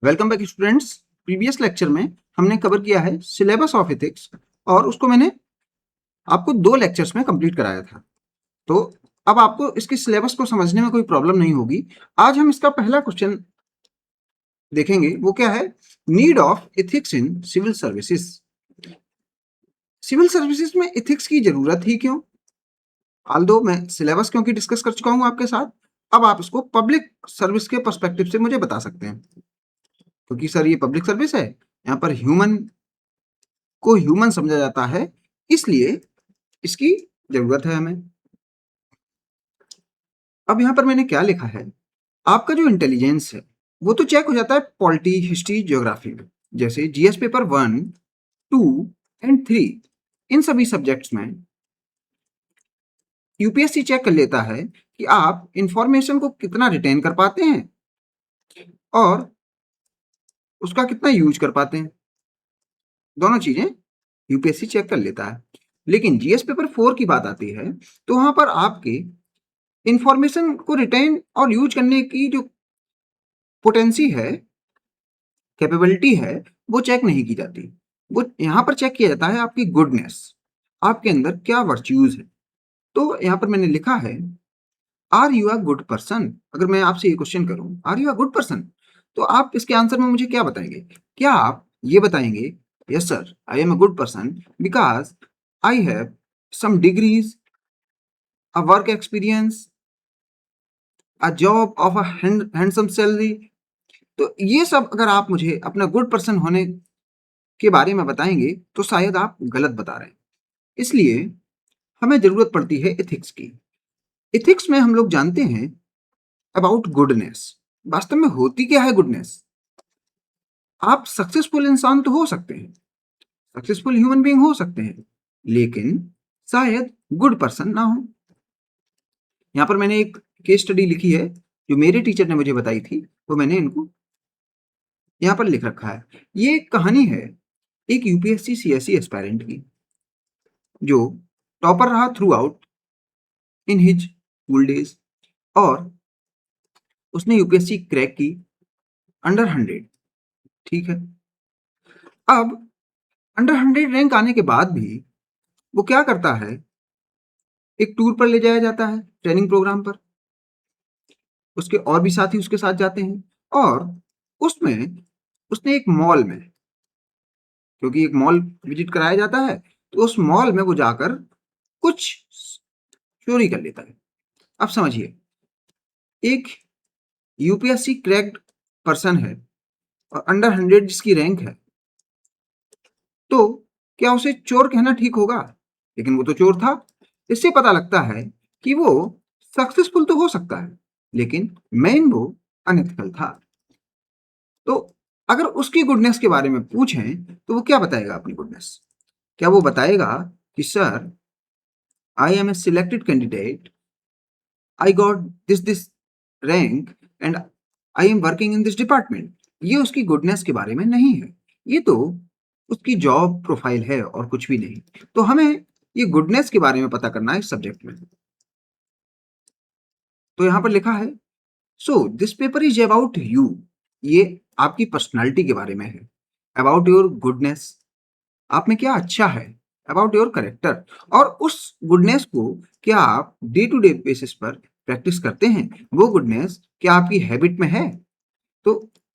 Welcome back students. Previous lecture में हमने cover किया है सिलेबस ऑफ एथिक्स और उसको मैंने आपको 2 लेक्चर्स में कंप्लीट कराया था। तो अब आपको इसके सिलेबस को समझने में कोई प्रॉब्लम नहीं होगी। आज हम इसका पहला क्वेश्चन देखेंगे। वो क्या है? Need of ethics in civil services. Civil services में एथिक्स की जरूरत ही क्यों? ऑल्दो मैं सिलेबस क्योंकि डिस्कस कर चुका हूं आपके साथ, अब आप इसको पब्लिक सर्विस के पर्सपेक्टिव से मुझे बता सकते हैं, क्योंकि सर ये पब्लिक सर्विस है, यहाँ पर ह्यूमन को ह्यूमन समझा जाता है, इसलिए इसकी जरूरत है हमें। अब यहां पर मैंने क्या लिखा है, आपका जो इंटेलिजेंस है वो तो चेक हो जाता है पॉलिटी, हिस्ट्री, ज्योग्राफी में, जैसे जीएस पेपर 1, 2 एंड 3। इन सभी सब्जेक्ट्स में यूपीएससी चेक कर लेता है कि आप इंफॉर्मेशन को कितना रिटेन कर पाते हैं और उसका कितना यूज कर पाते हैं। दोनों चीजें यूपीएससी चेक कर लेता है। लेकिन जीएस पेपर 4 की बात आती है तो वहां पर आपके इंफॉर्मेशन को रिटेन और यूज करने की जो पोटेंसी है, कैपेबिलिटी है, वो चेक नहीं की जाती। वो यहाँ पर चेक किया जाता है आपकी गुडनेस, आपके अंदर क्या वर्च्यूज है। तो यहाँ पर मैंने लिखा है are you a good person. अगर मैं आपसे ये क्वेश्चन करूं are you a good person, तो आप इसके आंसर में मुझे क्या बताएंगे? क्या आप ये बताएंगे yes sir I am a good person because I have some degrees, a work experience, a job of a handsome salary. तो ये सब अगर आप मुझे अपना गुड पर्सन होने के बारे में बताएंगे तो शायद आप गलत बता रहे हैं। इसलिए हमें जरूरत पड़ती है एथिक्स की। एथिक्स में हम लोग जानते हैं अबाउट गुडनेस। वास्तव में होती क्या है गुडनेस? आप सक्सेसफुल इंसान तो हो सकते हैं, सक्सेसफुल ह्यूमन बीइंग हो सकते हैं, लेकिन शायद गुड पर्सन ना हो। यहाँ पर मैंने एक केस स्टडी लिखी है जो मेरे टीचर ने मुझे बताई थी, तो मैंने इनको यहाँ पर लिख रखा है। ये कहानी है एक यूपीएससी सीएससी एस्पायरेंट की, जो टॉपर रहा through out in his school days, और उसने यूपीएससी क्रैक की अंडर 100। ठीक है, अब अंडर 100 रैंक आने के बाद भी वो क्या करता है, एक टूर पर ले जाया जाता है, ट्रेनिंग प्रोग्राम पर। उसके और भी साथी उसके साथ जाते हैं, और उसमें उसने एक मॉल में, क्योंकि एक मॉल विजिट कराया जाता है, तो उस मॉल में वो जाकर कुछ चोरी कर लेता है। अब समझिए, एक यूपीएससी क्रैक्ड पर्सन है और अंडर 100 जिसकी रैंक है, तो क्या उसे चोर कहना ठीक होगा? लेकिन वो तो चोर था। इससे पता लगता है कि वो सक्सेसफुल तो हो सकता है, लेकिन मेन वो अनएथिकल था। तो अगर उसकी गुडनेस के बारे में पूछें तो वो क्या बताएगा अपनी गुडनेस? क्या वो बताएगा कि sir I am a selected candidate, I got this rank and I am working in this department? ये उसकी गुडनेस के बारे में नहीं है, ये तो उसकी जॉब प्रोफाइल है और कुछ भी नहीं। तो हमें ये गुडनेस के बारे में पता करना है इस सब्जेक्ट में। तो यहां पर लिखा है so this paper is about you. ये आपकी पर्सनालिटी के बारे में है, अबाउट योर गुडनेस, आप में क्या अच्छा है, अबाउट योर करेक्टर। और उस गुडनेस को क्या आप डे टू डे बेसिस पर प्रैक्टिस करते हैं? वो गुडनेस क्या आपकी हैबिट में है? तो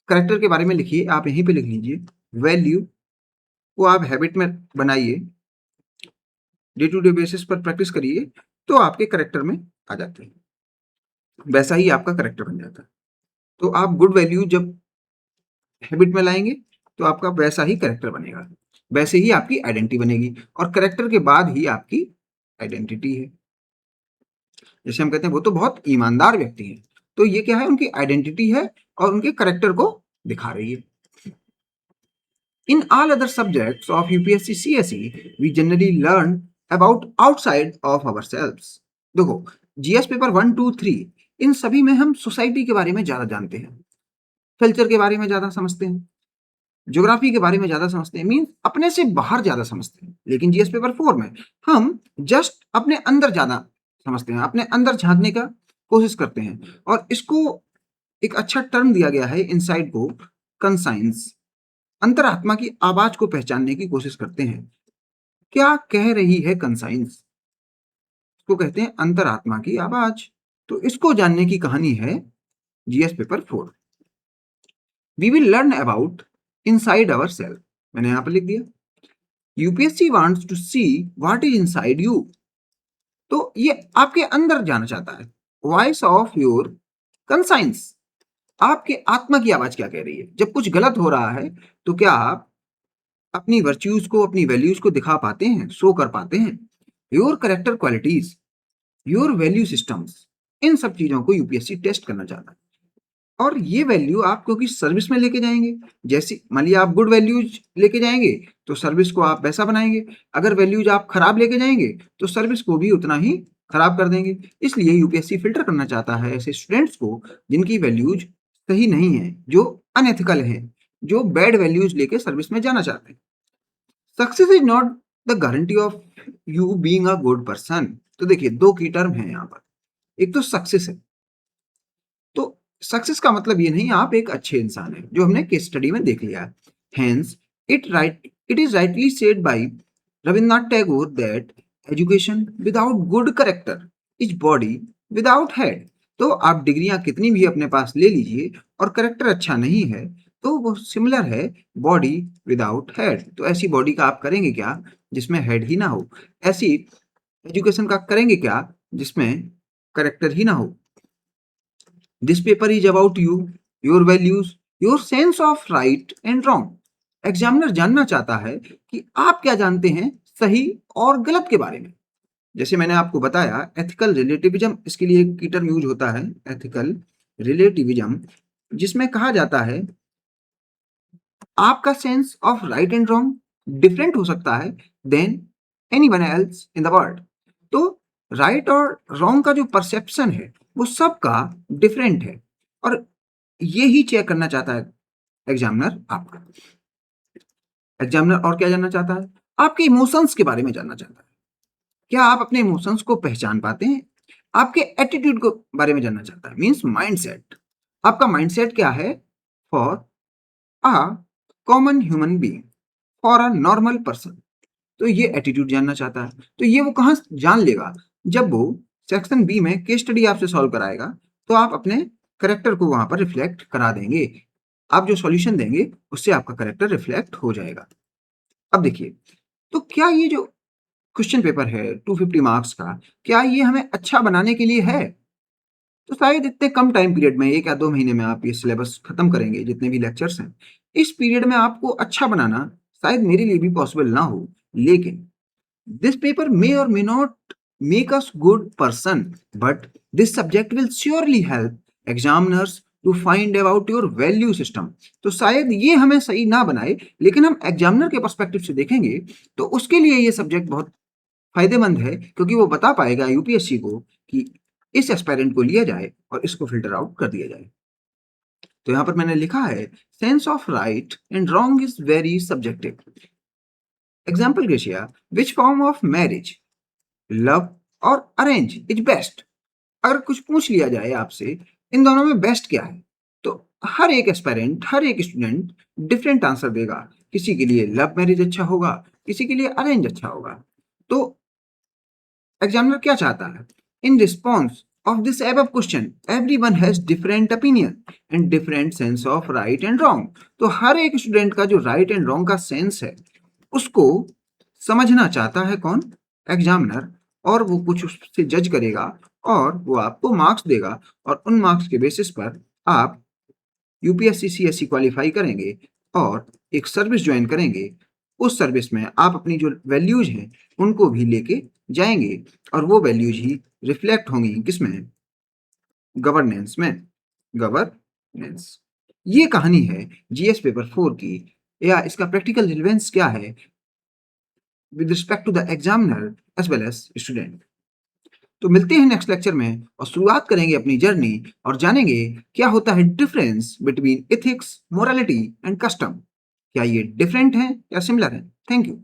करेक्टर के बारे में लिखिए, आप यहीं पे लिख लीजिए वैल्यू को आप हैबिट में बनाइए, डे टू डे बेसिस पर प्रैक्टिस करिए, तो आपके करेक्टर में आ जाते हैं, वैसा ही आपका करेक्टर बन जाता है। तो आप गुड वैल्यू जब हैबिट में लाएंगे तो आपका वैसा ही करेक्टर बनेगा, वैसे ही आपकी आइडेंटिटी बनेगी, और करेक्टर के बाद ही आपकी आइडेंटिटी है। जैसे हम कहते हैं वो तो बहुत ईमानदार व्यक्ति है, तो ये क्या है, उनकी आइडेंटिटी है और उनके करेक्टर को दिखा रही है। In all other subjects of UPSC CSE we generally learn about outside of our selves. देखो, जीएस पेपर 1, 2, 3, इन सभी में हम सोसाइटी के बारे में ज्यादा जानते हैं, कल्चर के बारे में ज्यादा समझते हैं, ज्योग्राफी के बारे में ज्यादा समझते हैं, मीन्स अपने से बाहर ज्यादा समझते हैं। लेकिन जीएस पेपर 4 में हम जस्ट अपने अंदर ज्यादा समझते हैं, अपने अंदर झांकने का कोशिश करते हैं, और इसको एक अच्छा टर्म दिया गया है इनसाइड को, कंसाइंस, अंतरात्मा की आवाज को पहचानने की कोशिश करते हैं। क्या कह रही है कंसाइंस? इसको कहते हैं अंतरात्मा की आवाज। तो इसको जानने की कहानी है GS paper 4। We will learn about inside our self. मैंने यहां पर लिख दिया, UPSC wants to see what is inside you. तो ये आपके अंदर जाना चाहता है। वॉइस ऑफ योर कंसाइंस, आपके आत्मा की आवाज क्या कह रही है। जब कुछ गलत हो रहा है तो क्या आप अपनी वर्च्यूज को, अपनी वैल्यूज को दिखा पाते हैं, शो कर पाते हैं। Your character qualities, your value systems, इन सब चीजों को यूपीएससी टेस्ट करना चाहता है। और ये वैल्यू आप क्योंकि सर्विस में लेके जाएंगे, जैसे मान लिया आप गुड वैल्यूज लेके जाएंगे तो सर्विस को आप वैसा बनाएंगे। अगर वैल्यूज आप खराब लेके जाएंगे तो सर्विस को भी उतना ही खराब कर देंगे। इसलिए यूपीएससी फिल्टर करना चाहता है ऐसे स्टूडेंट्स को जिनकी वैल्यूज सही नहीं है, जो अनएथिकल है, जो बैड वैल्यूज लेके सर्विस में जाना चाहते हैं। Success is not the guarantee of you being a good person. तो देखिए, दो की टर्म है यहाँ पर। एक तो सक्सेस है, तो सक्सेस का मतलब ये नहीं आप एक अच्छे इंसान हैं, जो हमने केस स्टडी में देख लिया है। Hence it is rightly said bye Rabindranath Tagore that education without good character is body without head. तो आप डिग्रियां कितनी भी अपने पास ले लीजिए और करेक्टर अच्छा नहीं है तो वो सिमिलर है बॉडी विदाउट हेड। तो ऐसी बॉडी का आप करेंगे क्या जिसमें हेड ही ना हो। ऐसी एजुकेशन का करेंगे क्या जिसमें करेक्टर ही ना हो। This paper is about you, your values, your sense of right and wrong. Examiner जानना चाहता है कि आप क्या जानते हैं सही और गलत के बारे में। जैसे मैंने आपको बताया, एथिकल रिलेटिविज्म, इसके लिए एक की टर्म यूज होता है एथिकल रिलेटिविज्म, जिसमें कहा जाता है आपका sense of right and wrong different हो सकता है than anyone else in the world. तो राइट और रॉन्ग का जो परसेप्शन है वो सबका डिफरेंट है, और ये ही चेक करना चाहता है एग्जामिनर आपका। एग्जामिनर और क्या जानना चाहता है, आपके इमोशंस के बारे में जानना चाहता है। क्या आप अपने इमोशंस को पहचान पाते हैं। आपके एटीट्यूड के बारे में जानना चाहता है, मीन्स माइंडसेट। आपका माइंडसेट क्या है for a common human being, for a normal person. तो ये एटीट्यूड जानना चाहता है। तो ये वो कहाँ जान लेगा, जब वो सेक्शन बी में केस स्टडी आपसे सॉल्व कराएगा तो आप अपने करेक्टर को वहां पर रिफ्लेक्ट करा देंगे। आप जो सॉल्यूशन देंगे उससे आपका करेक्टर रिफ्लेक्ट हो जाएगा। अब देखिए, तो क्या ये जो क्वेश्चन पेपर है 250 मार्क्स का, क्या ये हमें अच्छा बनाने के लिए है। तो शायद इतने कम टाइम पीरियड में, 1 या 2 महीने में आप ये सिलेबस खत्म करेंगे, जितने भी लेक्चर्स हैं, इस पीरियड में आपको अच्छा बनाना शायद मेरे लिए भी पॉसिबल ना हो। लेकिन दिस पेपर मे और may not make us good person, but this subject will surely help examiners to find about your value system। तो शायद ये हमें सही ना बनाए, लेकिन हम एग्जामिनर के पर्सपेक्टिव से देखेंगे तो उसके लिए ये सब्जेक्ट बहुत फायदेमंद है, क्योंकि वो बता पाएगा यूपीएससी को कि इस एस्पायरेंट को लिया जाए और इसको फिल्टर आउट कर दिया जाए। तो यहां पर मैंने लिखा है, sense of right and wrong is very subjective. Example gratia, which form of marriage, love और अरेंज इज बेस्ट। अगर कुछ पूछ लिया जाए आपसे, इन दोनों में बेस्ट क्या है, तो हर एक एस्पायरेंट, हर एक स्टूडेंट डिफरेंट आंसर देगा। किसी के लिए लव मैरिज अच्छा होगा, किसी के लिए अरेंज अच्छा होगा। तो एग्जामिनर क्या चाहता है, in response of this above question everyone has different opinion and different sense of right and wrong. तो हर एक स्टूडेंट का जो राइट एंड रॉन्ग का सेंस है उसको समझना चाहता है कौन, एग्जामिनर। और वो कुछ उससे जज करेगा और वो आपको मार्क्स देगा, और उन मार्क्स के बेसिस पर आप यूपीएससी सीएससी क्वालिफाई करेंगे और एक सर्विस ज्वाइन करेंगे। उस सर्विस में आप अपनी जो वैल्यूज हैं उनको भी लेके जाएंगे, और वो वैल्यूज ही रिफ्लेक्ट होंगी किसमें, गवर्नेंस में। गवर्नेंस, ये कहानी है जीएस पेपर 4 की, या इसका प्रैक्टिकल रिलेवेंस क्या है with respect to the examiner as well as student. तो मिलते हैं नेक्स्ट लेक्चर में और शुरुआत करेंगे अपनी जर्नी और जानेंगे क्या होता है difference between ethics, morality and custom. क्या ये डिफरेंट है या सिमिलर है। Thank you.